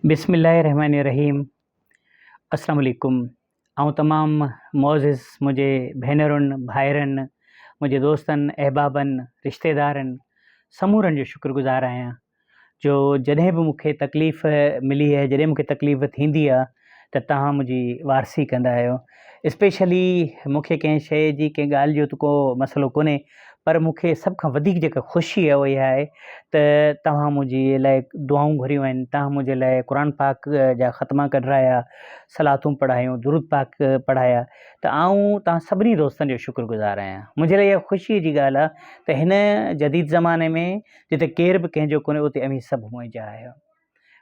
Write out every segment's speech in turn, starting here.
बिस्मिल्लाहिर्रहमानिर्रहीम। अस्सलाम वालेकुम। आउं तमामु मुअज़्ज़िज़ मुंहिंजे भेनरुनि, भाइरनि, मुंहिंजे दोस्तनि, अहबाबनि, रिश्तेदारनि, समूरनि जो शुक्रगुज़ार आहियां जो जॾहिं बि मूंखे तकलीफ़ मिली आहे, जॾहिं मूंखे तकलीफ़ थींदी आहे त तव्हां मुंहिंजी वारसी कंदा आहियो। स्पेशली मूंखे कंहिं शइ जी, कंहिं ॻाल्हि जो त को मसइलो कोन्हे, पर मूंखे सभ खां वधीक जेका ख़ुशी आहे उहा इहा आहे त तव्हां मुंहिंजे लाइ दुआऊं घुरियूं आहिनि, तव्हां मुंहिंजे लाइ क़ुर पाक जा ख़तमा कढाया, सलातूं पढ़ायूं, दुरूद पाक पढ़ाया, त आऊं तव्हां सभिनी दोस्तनि जो शुक्रगुज़ार आहियां। मुंहिंजे लाइ इहा ख़ुशीअ जी ॻाल्हि आहे त हिन जदीद ज़माने में जिते केर बि कंहिंजो कोन्हे उते अमीं सभु मुंहिंजा आहियो।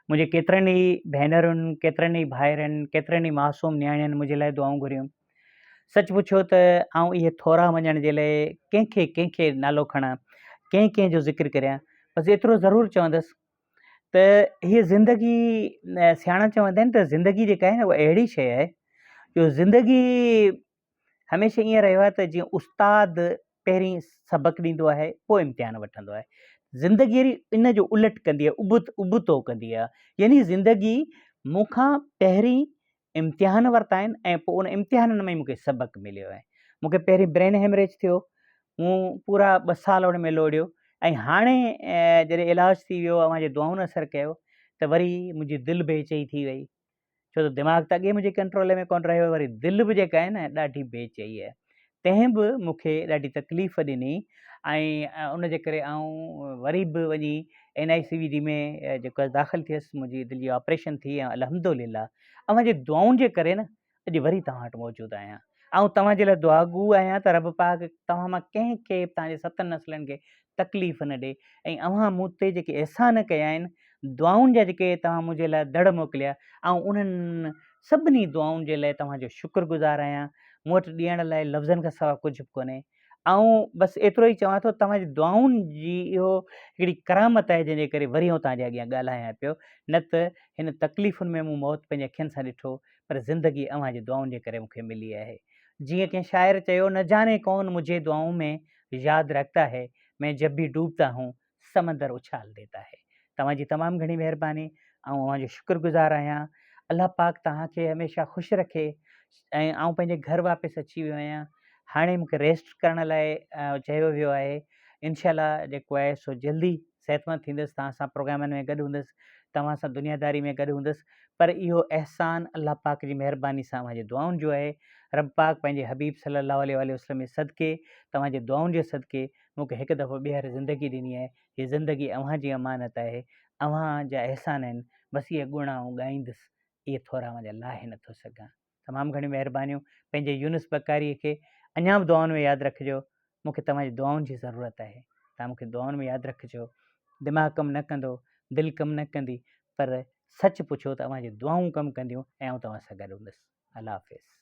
मुंहिंजे केतिरनि ई भेनरुनि, केतिरनि ई भाइरनि, केतिरनि ई मासूम नियाणियुनि मुंहिंजे लाइ दुआऊं घुरियूं। सच पुछो त आउं इहे थोरा वञण जे लाइ कंहिंखे नालो खणां, कंहिं जो ज़िक्र करियां, बसि एतिरो ज़रूरु चवंदुसि त हीअ ज़िंदगी, सियाणा चवंदा आहिनि त ज़िंदगी जेका आहे न उहा अहिड़ी शइ आहे जो ज़िंदगी हमेशह ईअं रहियो आहे त जीअं उस्ताद पहिरीं सबक़ु ॾींदो आहे, पोइ इम्तिहान वठंदो आहे। ज़िंदगी अहिड़ी इन जो उलट कंदी आहे, उबतो कंदी आहे। यानी ज़िंदगी मूंखां पहिरीं इम्तिहान वरिता आहिनि ऐं पोइ उन इम्तिहाननि में मूंखे सबक़ु मिलियो आहे। मूंखे पहिरीं ब्रेन हेमरेज थियो, मूं पूरा 2 साल उन में लोड़ियो, ऐं हाणे जॾहिं इलाजु थी वियो, अव्हांजे दुआउनि असरु कयो, त वरी मुंहिंजी दिलि बेचैनी थी वई, छो त दिमाग़ त अॻे मुंहिंजे कंट्रोल में कोन रहियो, वरी दिलि बि जेका आहे न ॾाढी बेचैनी आहे। तंहिं बि मूंखे ॾाढी तकलीफ़ ॾिनी, ऐं उन जे करे आउं वरी बि वञी NICVD में जेको आहे दाख़िलु थियसि, मुंहिंजी दिलि जी ऑपरेशन थी, ऐं अल्हम्दुलिल्लाह अव्हांजे दुआउनि जे करे न अॼु वरी तव्हां वटि मौजूदु आहियां। ऐं तव्हांजे लाइ दुआगू आहियां त रब पाक तव्हां मां कंहिंखे तव्हांजे 7 नस्लनि खे तकलीफ़ न ॾिए, ऐं अव्हां मूं ते जेके अहसान कया आहिनि, दुआउनि जा जेके तव्हां मुंहिंजे लाइ दड़ मोकिलिया, ऐं उन्हनि सभिनी दुआउनि जे लाइ तव्हांजो शुक्रगुज़ार आहियां। मूं वटि ॾियण लाइ लफ़्ज़नि खां सवाइ कुझु बि कोन्हे। ऐं बसि एतिरो ई चवां थो, तव्हांजी दुआउनि जी इहो हिकिड़ी करामत आहे जंहिंजे करे वरी आउं तव्हांजे अॻियां ॻाल्हायां पियो, न त हिन तकलीफ़ुनि में मूं मौत पंहिंजे अखियुनि सां ॾिठो, पर ज़िंदगी अव्हांजी दुआउनि जे करे मूंखे मिली आहे। जीअं कंहिं शाइर चयो, न जाने कौन मुझे दुआओं में यादि रखता है, मैं जब भी डूबता हूँ समंदर उछाल देता है। तव्हांजी तमामु घणी महिरबानी, ऐं अव्हांजो शुक्रगुज़ार आहियां। अलाह पाक तव्हांखे हमेशह ख़ुशि रखे। ऐं आउं पंहिंजे घर वापसि अची वियो आहियां। हाणे मूंखे रेस्ट करण लाइ चयो वियो आहे। इंशाल्लाह जेको आहे सो जल्दी सिहतमंद थींदुसि, तव्हां सां प्रोग्रामनि में गॾु हूंदुसि, तव्हां सां दुनियादारी में गॾु हूंदुसि, पर इहो अहसान अलाह पाक जी महिरबानी सां मुंहिंजे दुआउनि जो आहे। रब पाक पंहिंजे हबीब सल्लल्लाहु अलैहि वसल्लम जे सदिके, तव्हांजे दुआउनि जे सदिके मूंखे हिकु दफ़ो ॿीहर ज़िंदगी ॾिनी आहे। हीअ ज़िंदगी अव्हांजी अमानत आहे, अव्हांजा अहसान आहिनि, बसि इहे गुण आउं ॻाईंदुसि, इहे थोरा मुंहिंजा लाहे नथो सघां। तमामु घणी महिरबानियूं। पंहिंजे यूनुस बकारीअ खे अञा बि दुआउनि में यादि रखिजो। मूंखे तव्हांजी दुआउनि जी ज़रूरत आहे। तव्हां मूंखे दुआउनि में यादि रखिजो। दिमाग़ु कमु न कंदो, दिलि कमु न कंदी, पर सच पुछो त अव्हांजी दुआऊं कमु कंदियूं, ऐं आउं तव्हां सां गॾु हूंदुसि। अल्लाह हाफ़िज़।